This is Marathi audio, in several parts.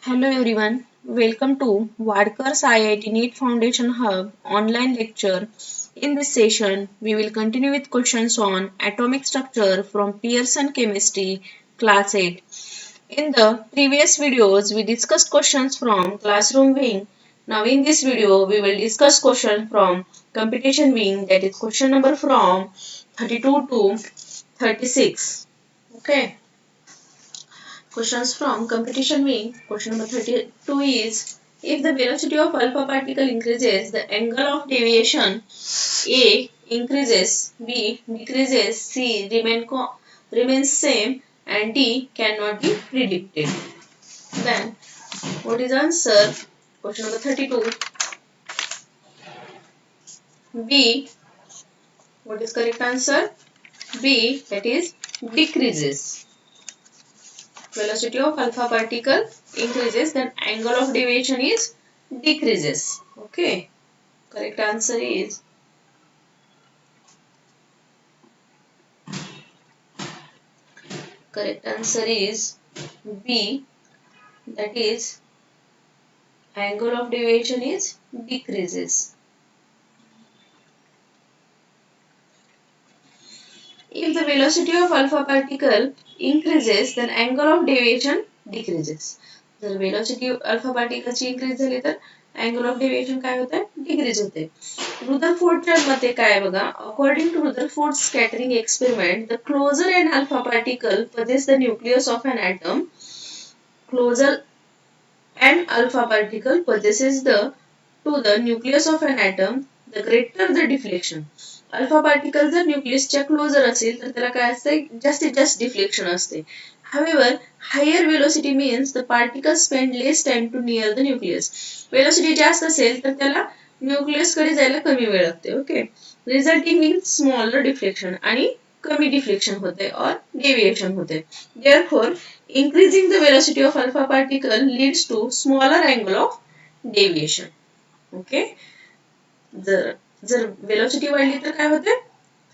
Hello everyone, welcome to Wadkar's IIT NEET Foundation Hub online lecture. In this session, we will continue with questions on atomic structure from Pearson Chemistry, Class 8. In the previous videos, we discussed questions from Classroom Wing. Now in this video, we will discuss question from Competition Wing, that is question number from 32 to 36. Okay. Questions from competition wing. Question number 32 is, if the velocity of alpha particle increases, the angle of deviation A increases, B decreases, C remains same, and D cannot be predicted. Then what is the answer? Question number 32. B. What is correct answer? B, that is decreases. Velocity of alpha particle increases, then angle of deviation is decreases. Okay. Correct answer is B, that is angle of deviation is decreases. If the velocity of alpha particle increases, then angle of deviation decreases. जर velocity alpha particle ची increase झाली तर angle of deviation काय होते? Decrease होते. रुदरफोर्डच्या मते काय बघा, according to Rutherford's scattering experiment, the closer an alpha particle possesses the nucleus of an atom, closer an alpha particle possesses to the nucleus of an atom, the greater the deflection. Alpha particle जर न्यूक्लियसच्या क्लोजर असेल तर त्याला काय असते, जास्तीत जास्त डिफ्लेक्शन असते. However, higher velocity means the particles spend less time to near the nucleus. Velocity जास्त असेल तर त्याला न्यूक्लियस कडे जायला कमी वेळ लागते. Okay, resulting in smaller deflection आणि कमी डिफ्लेक्शन होते और डेविएशन होते. Therefore, increasing the velocity of alpha particle leads to smaller angle of deviation. Okay, जर वेलोसिटी वाढली तर काय होते,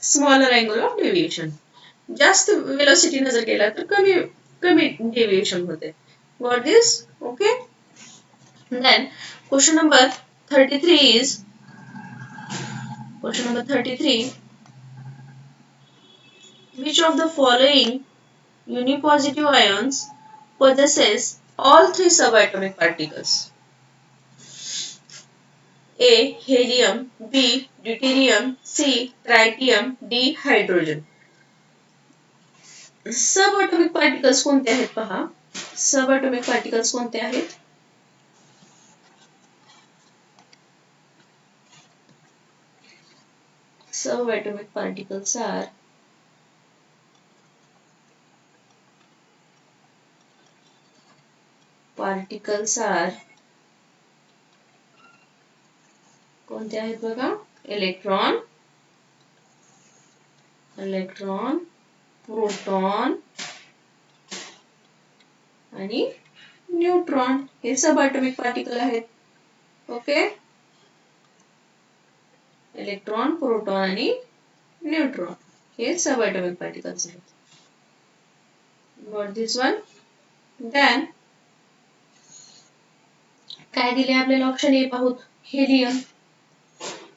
स्मॉलर अँगल ऑफ डेविएशन. जास्त वेलोसिटी ने जर केला तर कमी कमी डेविएशन होते. Got this? Okay. Then question number 33 is, question number 33, which of the following unipositive ions possesses all three subatomic particles? A. Helium, B. Deuterium, C. Tritium, D. Hydrogen. Subatomic particles कोणते आहेत पहा. सबएटॉमिक पार्टिकल्स कोणते आहेत? सबएटॉमिक पार्टिकल्स आर कोणते आहेत बघा, इलेक्ट्रॉन, प्रोटॉन आणि न्यूट्रॉन. हे सबएटॉमिक पार्टिकल आहेत. ओके, इलेक्ट्रॉन, प्रोटॉन आणि न्यूट्रॉन हे सबएटॉमिक पार्टिकल्स आहेत. Got this one? Then काय दिले आपल्याला ऑप्शन ए पाहूत, हेलियम.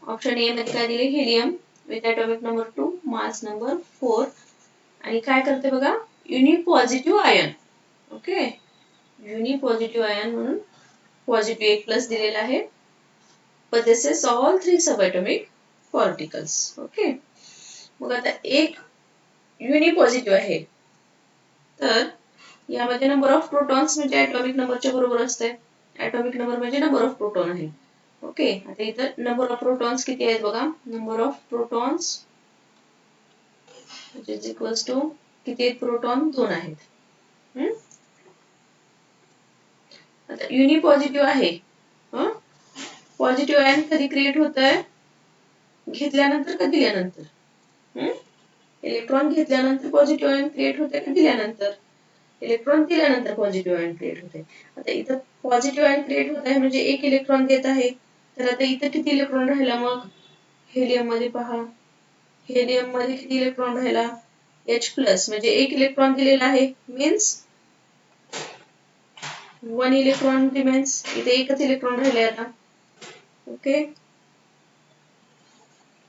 ऑप्शन ए मध्ये काय दिले, helium with atomic number 2, mass number 4 आणि काय करते बघा, unipositive ion. Okay, unipositive ion म्हणून पॉझिटिव्ह एक प्लस दिलेला आहे. possesses all three subatomic particles. Okay, मग आता एक युनिपॉझिटिव्ह आहे तर यामध्ये नंबर ऑफ प्रोटॉन्स म्हणजे ॲटॉमिक नंबरच्या बरोबर असते. ॲटॉमिक नंबर म्हणजे नंबर ऑफ प्रोटॉन आहे. ओके, आता इथं नंबर ऑफ प्रोटॉन्स किती आहेत बघा, number of protons is equals to किती आहेत, प्रोटॉन 2 आहेत. आता युनिपॉझिटिव्ह आहे. पॉझिटिव्ह आयन कधी क्रिएट होत आहे, घेतल्यानंतर का दिल्यानंतर. इलेक्ट्रॉन घेतल्यानंतर पॉझिटिव्ह आयन क्रिएट होते का दिल्यानंतर, इलेक्ट्रॉन दिल्यानंतर पॉझिटिव्ह आयन क्रिएट होते. आता इथं पॉझिटिव्ह आयन क्रिएट होत आहे म्हणजे एक इलेक्ट्रॉन देत आहे. तर आता इथं किती इलेक्ट्रॉन राहिला, मग हेलियम मध्ये पहा, हेलियम मध्ये किती इलेक्ट्रॉन राहिला, H प्लस म्हणजे एक इलेक्ट्रॉन दिलेला आहे. मीन्स 1 इलेक्ट्रॉन रिमेन्स, इथे एकच इलेक्ट्रॉन राहिले आता. Okay,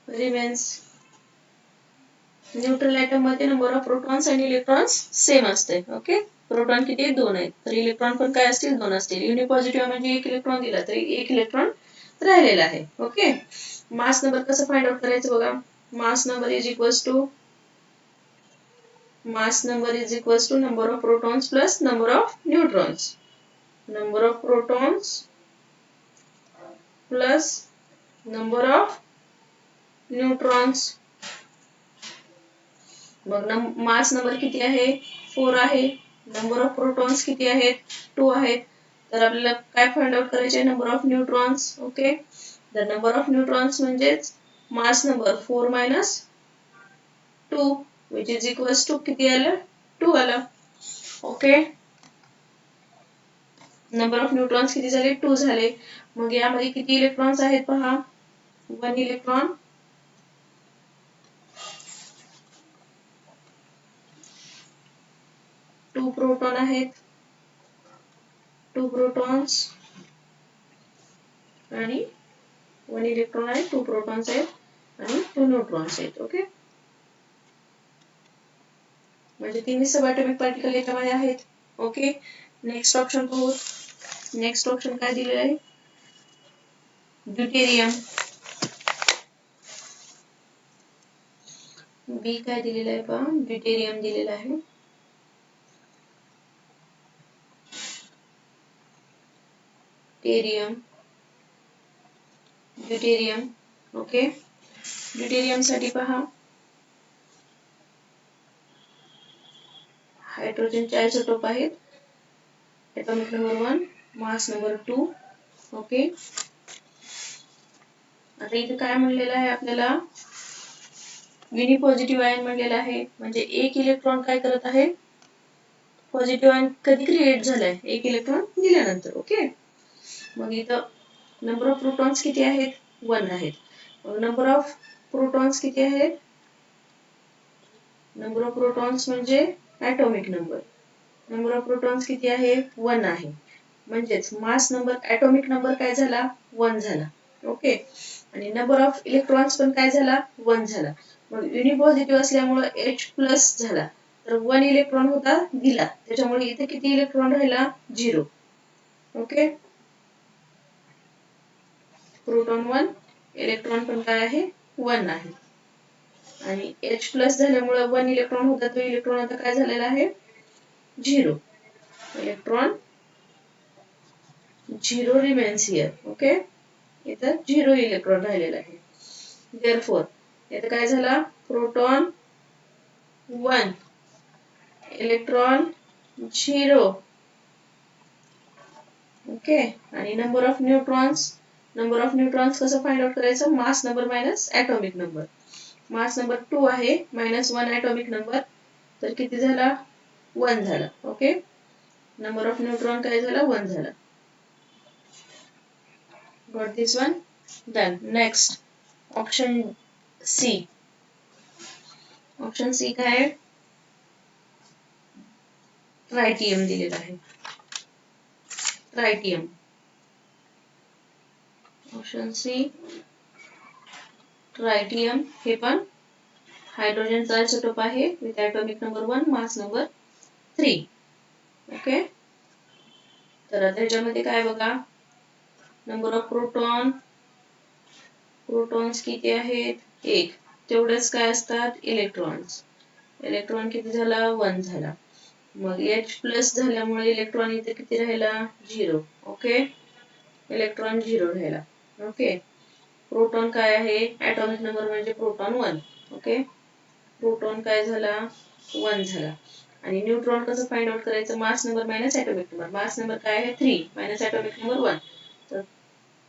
remains. न्यूट्रल ॲटम मध्ये नंबर ऑफ प्रोटॉन्स आणि इलेक्ट्रॉन्स सेम असते. ओके, प्रोटॉन किती आहेत? 2 आहेत, तर इलेक्ट्रॉन पण काय असतील? 2 असतील. युनिपॉझिटिव्ह म्हणजे एक इलेक्ट्रॉन दिला तरी एक इलेक्ट्रॉन राहिलेला आहे. ओके, मास नंबर कसं फाइंड आउट करायचं बघा. Mass number is equals to number of protons plus number of neutrons. Number of protons plus number of neutrons. मग मास नंबर किती आहे? 4 आहे. नंबर ऑफ प्रोटॉन्स किती आहेत? 2 आहेत. तर आपल्याला काय फाइंड आउट करायचे? Number of neutrons. ओके, तर नंबर ऑफ न्यूट्रॉन्स म्हणजेच मास number 4 minus 2 which is equals to किती आलं? 2 आलं. ओके, नंबर ऑफ न्यूट्रॉन्स किती झाले? 2 झाले. मग यामध्ये किती इलेक्ट्रॉन्स आहेत पहा. 1 इलेक्ट्रॉन, 2 प्रोटॉन आहेत, 2 प्रोटॉन्स आणि 1 इलेक्ट्रॉन आहे, 2 प्रोटॉन्स आहेत आणि 2 न्यूट्रॉन्स आहेत. ओके, म्हणजे तिन्ही सबॲटॉमिक पार्टिकल याच्यामध्ये आहेत. ओके, नेक्स्ट ऑप्शन पाहू. नेक्स्ट ऑप्शन काय दिलेलं आहे? ड्यूटेरियम. बी काय दिलेलं आहे पहा. ड्यूटेरियम दिलेलं आहे. ड्यूटेरियम. ओके, ड्यूटेरियम साठी पहा, हायड्रोजनचे आयसोटोप आहेत. Atomic number 1, mass number 2. Okay, आता इथे काय म्हणलेलं आहे आपल्याला? युनिपॉझिटिव्ह आयन म्हणलेलं आहे. म्हणजे एक इलेक्ट्रॉन काय करत आहे? पॉझिटिव्ह आयन कधी क्रिएट झालाय? एक इलेक्ट्रॉन दिल्यानंतर. ओके, मग इथं नंबर ऑफ प्रोटॉन्स किती आहेत? 1 आहेत. मग नंबर ऑफ प्रोटॉन्स किती आहेत? नंबर ऑफ प्रोटॉन्स म्हणजे atomic number. Number of protons किती आहे? 1 आहे. म्हणजेच मास नंबर, ॲटॉमिक नंबर काय झाला? 1 झाला. ओके, आणि नंबर ऑफ इलेक्ट्रॉन्स पण काय झाला? 1 झाला. मग युनिपॉझिटिव्ह असल्यामुळे H प्लस झाला, तर 1 इलेक्ट्रॉन होता दिला, त्याच्यामुळे इथे किती इलेक्ट्रॉन राहिला? 0. ओके, प्रोटॉन 1, इलेक्ट्रॉन पण काय आहे? 1 आहे. आणि H प्लस झाल्यामुळे 1 इलेक्ट्रॉन होता, तो इलेक्ट्रॉन आता काय झालेला आहे? 0. Electron 0 remains here. ओके, इथं 0 इलेक्ट्रॉन राहिलेला आहे. देअरफॉर इथं काय झाला? Proton 1, electron 0. ओके, आणि number of neutrons. Number of neutrons कसं फाइंड आउट करायचं? मास number minus atomic number. Mass number 2 आहे मायनस 1 ॲटॉमिक नंबर, तर किती झाला? 1 झाला. ओके, नंबर ऑफ न्यूट्रॉन काय झाला? 1 झाला. Got this one? Done. Next option C. Option C काय आहे? ट्रायटियम दिलेला आहे. ट्रायटियम. Option C tritium. हे पण हायड्रोजनचा आयसोटोप आहे with atomic number 1, mass number 3. Okay, तर आता ह्याच्यामध्ये काय बघा, नंबर ऑफ प्रोटॉन्स किती आहेत? 1. तेवढेच काय असतात? इलेक्ट्रॉन्स. इलेक्ट्रॉन किती झाला? 1 झाला. मग H प्लस झाल्यामुळे इलेक्ट्रॉन इथे किती राहिला? 0. ओके, इलेक्ट्रॉन 0 राहिला. ओके, प्रोटॉन काय आहे? ॲटॉमिक नंबर म्हणजे प्रोटॉन 1. ओके, प्रोटॉन काय झाला? 1 झाला. आणि न्यूट्रॉन कसं फाइंड आउट करायचं? मास number minus atomic number. Mass number काय आहे? 3 मायनस ॲटॉमिक नंबर 1. तर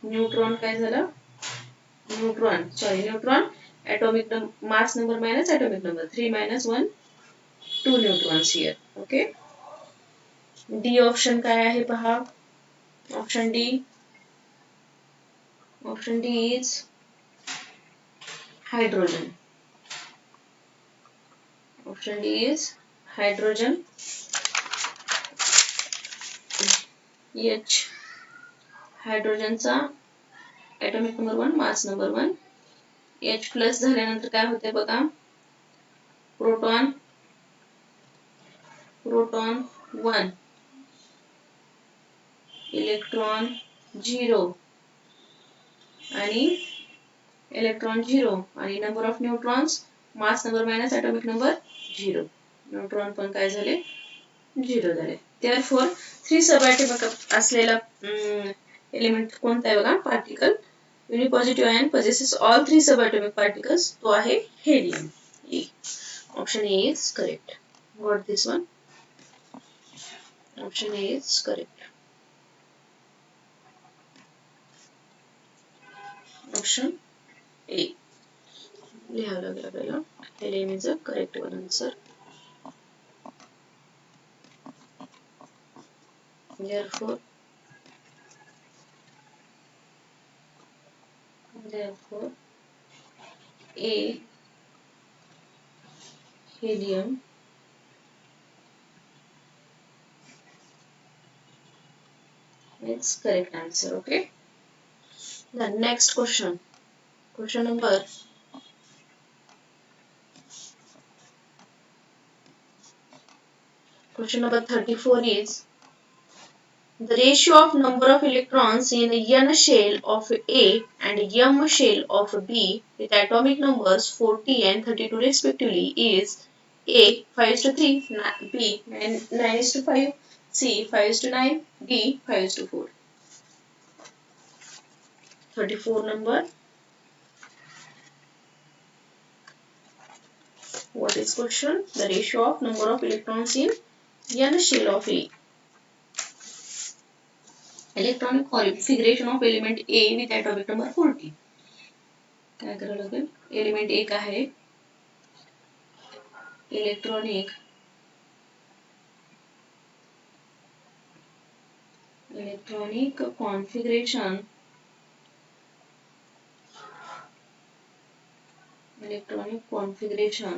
न्यूट्रॉन काय झाला? Neutron atomic mass number minus atomic number. 3 minus 1, 2 neutrons here. Okay, D option काय आहे पहा. Option D. Option D is hydrogen. Option D is hydrogen. H हायड्रोजनचा atomic number 1 mass number 1. H plus झाल्यानंतर काय होते बघा, प्रोटॉन 1, इलेक्ट्रॉन 0 आणि इलेक्ट्रॉन 0 आणि number of neutrons mass number minus atomic number 0. Neutron पण काय झाले, 0 झाले. Therefore 3 सबॲटॉमिक असलेला एलिमेंट कोणता आहे बघा, particle unipositive ion possesses all 3 subatomic particles. तो आहे helium. Option A is correct. Got this one? Option A is correct. Option A. लिहावं लागेल आपल्याला. Helium is a correct one answer. Therefore A, helium is correct answer. Okay. The next question. Question number 34 is the ratio of number of electrons in N shell of A and M shell of B with atomic numbers 40 and 32 respectively is A 5:3, B 9:5, C 5:9, D 5:4. 34 number. What is question? The ratio of number of electrons in N shell of A. Electronic configuration of element A with atomic number 40. काय करावं लागेल? एलिमेंट एक आहे, electronic configuration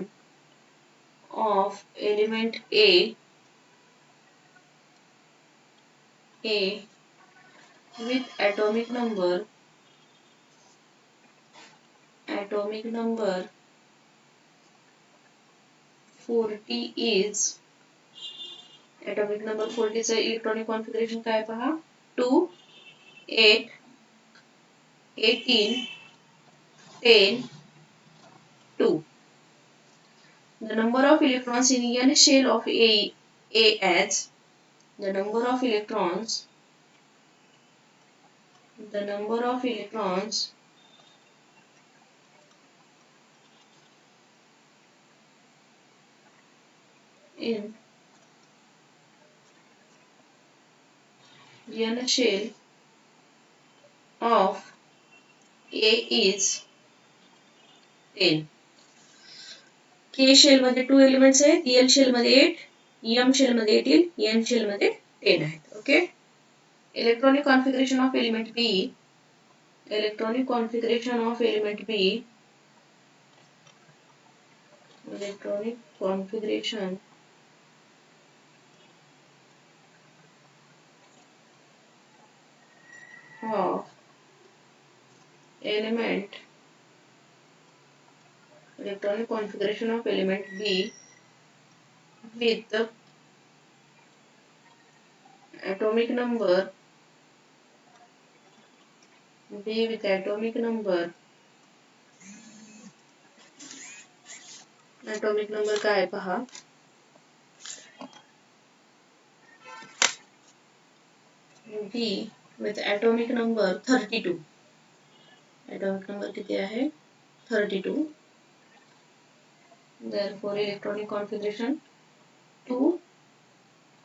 of element A with atomic number 40 is atomic number 40 चा electronic configuration काय पहा, 2 8 18 10 2. The number of electrons in N shell of A as the number of electrons in N shell of A is 10. K shell मध्ये 2 एलिमेंट्स आहेत, L शेल मध्ये 8, M शेल मध्ये 18, N शेल मध्ये 10 आहेत. Okay. Electronic configuration of element B of element B with atomic number काय पहा, B with atomic number 32. atomic number किती आहे, 32. Therefore electronic configuration 2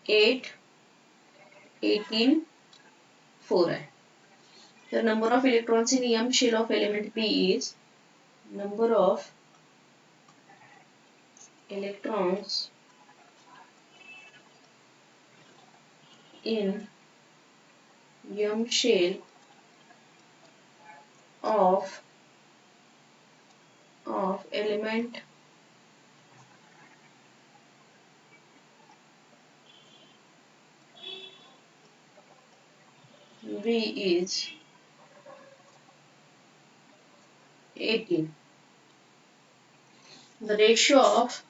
8 18 4 आहे. The number of electrons in M shell of element B is number of electrons in M shell of element V is 18. The ratio of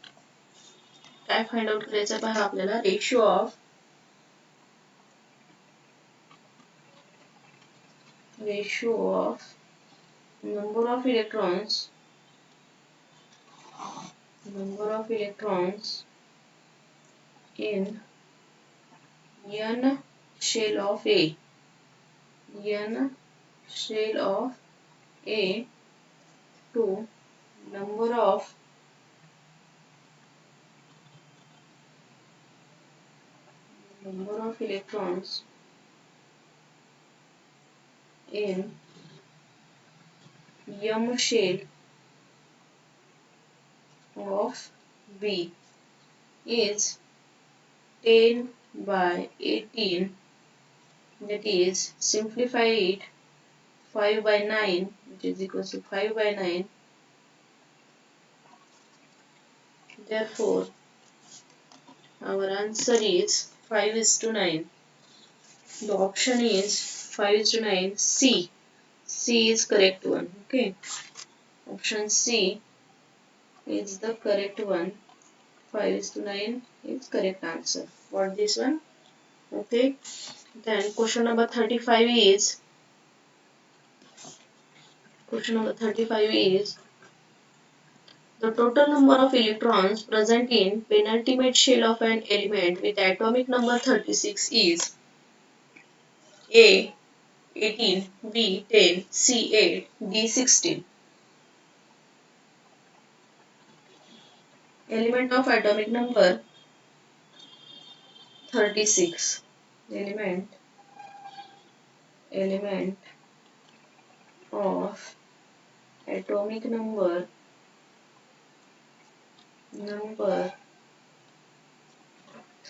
काय फाइंड आउट करायचं पहा आपल्याला ratio of number of electrons in n shell of A to number of electrons in M shell of B is 10 by 18, that is simplify it 5 by 9, which is equals to 5 by 9. Therefore our answer is 5:9. The option is 5:9. C is correct one. Okay, option C is the correct one. 5:9 is correct answer for this one. Okay, then question number 35 is the total number of electrons present in penultimate shell of an element with atomic number 36 is A 18, B 10, C 8, D 16. Element of atomic number 36. Element of atomic number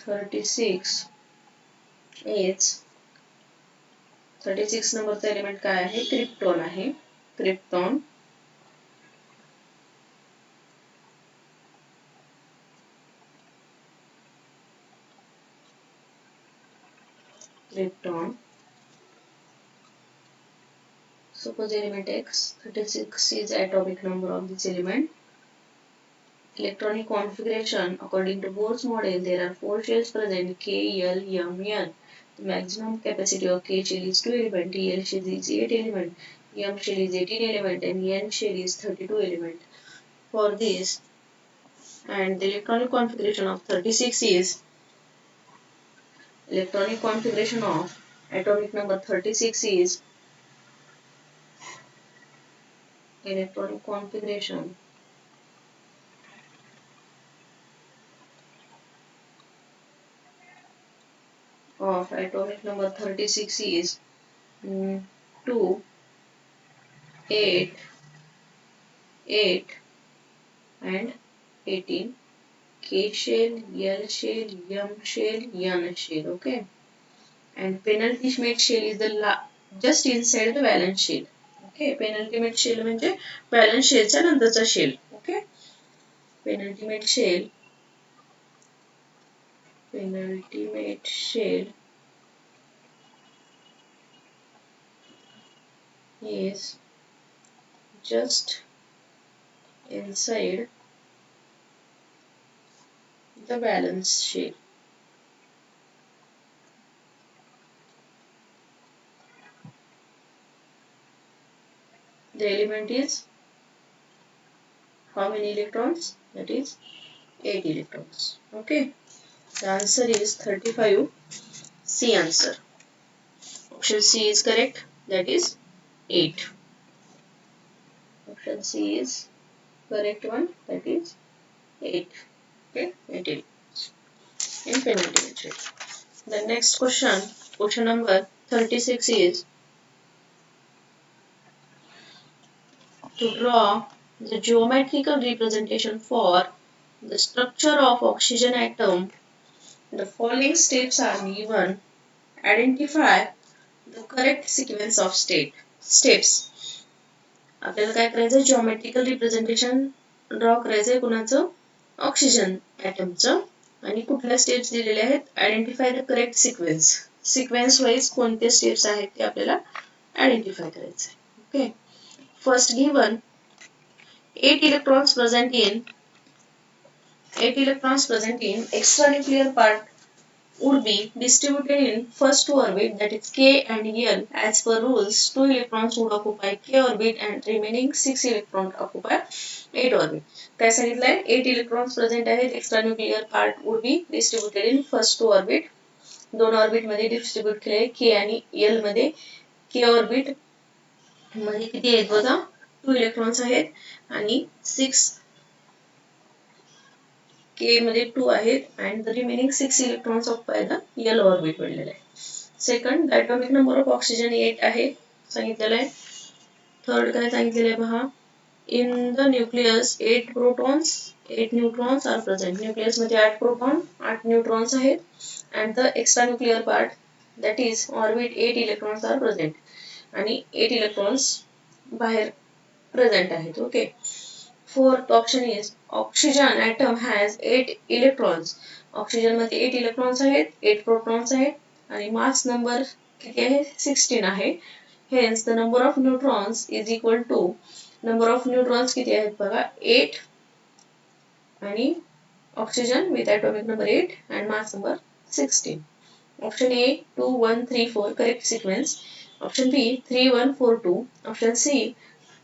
36 is 36 नंबरचा एलिमेंट काय आहे? क्रिप्टॉन आहे. Krypton Suppose element X, 36 is atomic number of this element. Electronic configuration according to Bohr's model, there are 4 shells present: K, L, M, N. The maximum capacity of K shell is 2 element, L shell is 8 element, M shell is 18 element, and N shell is 32 element. For this, and the electronic configuration of 36 is electronic configuration of atomic number 36 is electronic configuration of atomic number 36 is 2, 8, 8 and 18. K shell, L shell, M shell, N shell. Okay, and penultimate shell is the just inside the valence shell. Okay, penultimate shell म्हणजे valence shell च्या नंतरचा shell. Okay, penultimate shell is just inside the valence shell. The element is how many electrons? That is 8 electrons. Okay, the answer is 35. C answer. Option C is correct. That is 8. Option C is correct one. That is 8. Okay, 8 electrons in penultimate shell. The next question number 36 is to draw the geometrical representation for the structure of oxygen atom. The following steps are given. Identify the correct sequence of steps. आपल्याला काय करायचं? जिओमेट्रिकल रिप्रेझेंटेशन ड्रॉ करायचंय कुणाचं? ऑक्सिजन ॲटमचं. आणि कुठल्या स्टेप्स दिलेल्या आहेत? Identify the correct sequence. Sequence wise कोणते स्टेप्स आहेत ते आपल्याला आयडेंटिफाय करायचे. Okay, first given 8 electrons present in extranuclear part would be distributed in first two orbit, that is k and l. As per rules, 2 electrons would occupy k orbit and remaining 6 electrons occupy 8 orbit. काय सांगितलंय? 8 electrons present आहेत extranuclear part would be distributed in first two orbit. दोन ऑर्बिट मध्ये डिस्ट्रीब्यूट केले k आणि l मध्ये. k ऑर्बिट मध्ये किती आहेत बघा, 2 इलेक्ट्रॉन्स आहेत आणि 6 k मध्ये 2 आहेत and the remaining 6 electrons occupy the l orbit बनलेला आहे. Second, the atomic number of oxygen 8 आहे सांगितलेलं आहे. थर्ड काय सांगितलेलं आहे पहा, in the nucleus 8 protons 8 neutrons are present. Nucleus मध्ये 8 प्रोटॉन 8 न्यूट्रॉन्स आहेत and the extranuclear part, that is orbit 8 electrons are present. आणि 8 electrons बाहेर present आहेत. Okay, fourth option is oxygen atom has 8 electrons. Oxygen मध्ये 8 इलेक्ट्रॉन्स आहेत, 8 प्रोटॉन्स आहेत आणि मास नंबर किती आहे, 16 आहे. Hence the number of neutrons is equal to, number of neutrons किती आहेत बघा, 8 आणि oxygen with atomic number 8 and mass number 16. Option A 2 1 3 4 correct sequence. Option B 3 1 4 2. Option C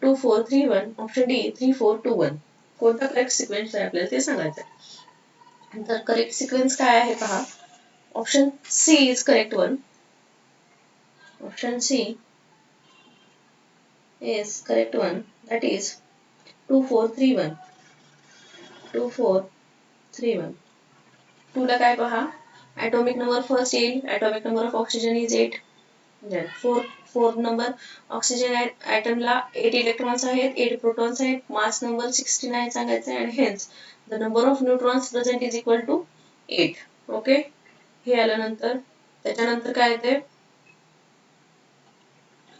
2 4 3 1. Option D 3 4 2 1. कोणता करेक्ट सिक्वेन्स आहे आपल्याला ते सांगायचं आहे. तर करेक्ट सिक्वेन्स काय आहे पहा, option C is correct one. Option C is correct one, that is 2 4 3 1. 2 4 3 1. 2 ला काय पहा, atomic number first येईल, atomic number of oxygen is 8. then 4 number oxygen item ला 8 इलेक्ट्रॉन्स आहेत, 8 प्रोटॉन्स आहेत, मास नंबर 16 आहे सांगायचं आहे आणि hence the number of neutrons present is equal to 8. Okay, हे आल्यानंतर त्याच्यानंतर काय येते,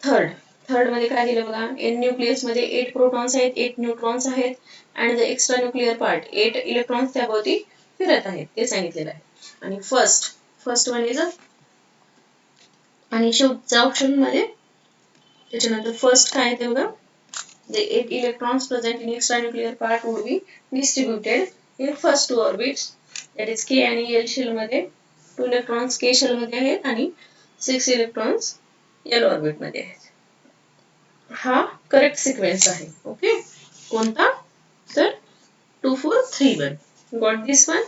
थर्ड मध्ये काय दिलं बघा, एन न्यूक्लियस मध्ये 8 प्रोटॉन्स आहेत, 8 न्यूट्रॉन्स आहेत आणि the extra nuclear part 8 electrons त्याभोवती फिरत आहेत ते सांगितलेलं आहे. आणि फर्स्ट वन इज आणि शेवटच्या ऑप्शन मध्ये त्याच्यानंतर फर्स्ट काय आहे ते बघा, the 8 electrons present in extranuclear part would be distributed in first two orbits, that is k आणि l शेल मध्ये. 2 electrons k शेल मध्ये आहेत आणि 6 electrons l ऑर्बिट मध्ये आहेत. हा करेक्ट सिक्वेन्स आहे. ओके, कोणता, तर 2 4 3 1. Got this one.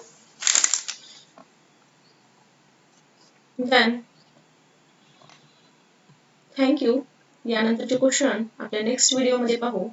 Then thank you. यानंतरचे क्वेश्चन आपल्या नेक्स्ट व्हिडिओ मध्ये पाहू.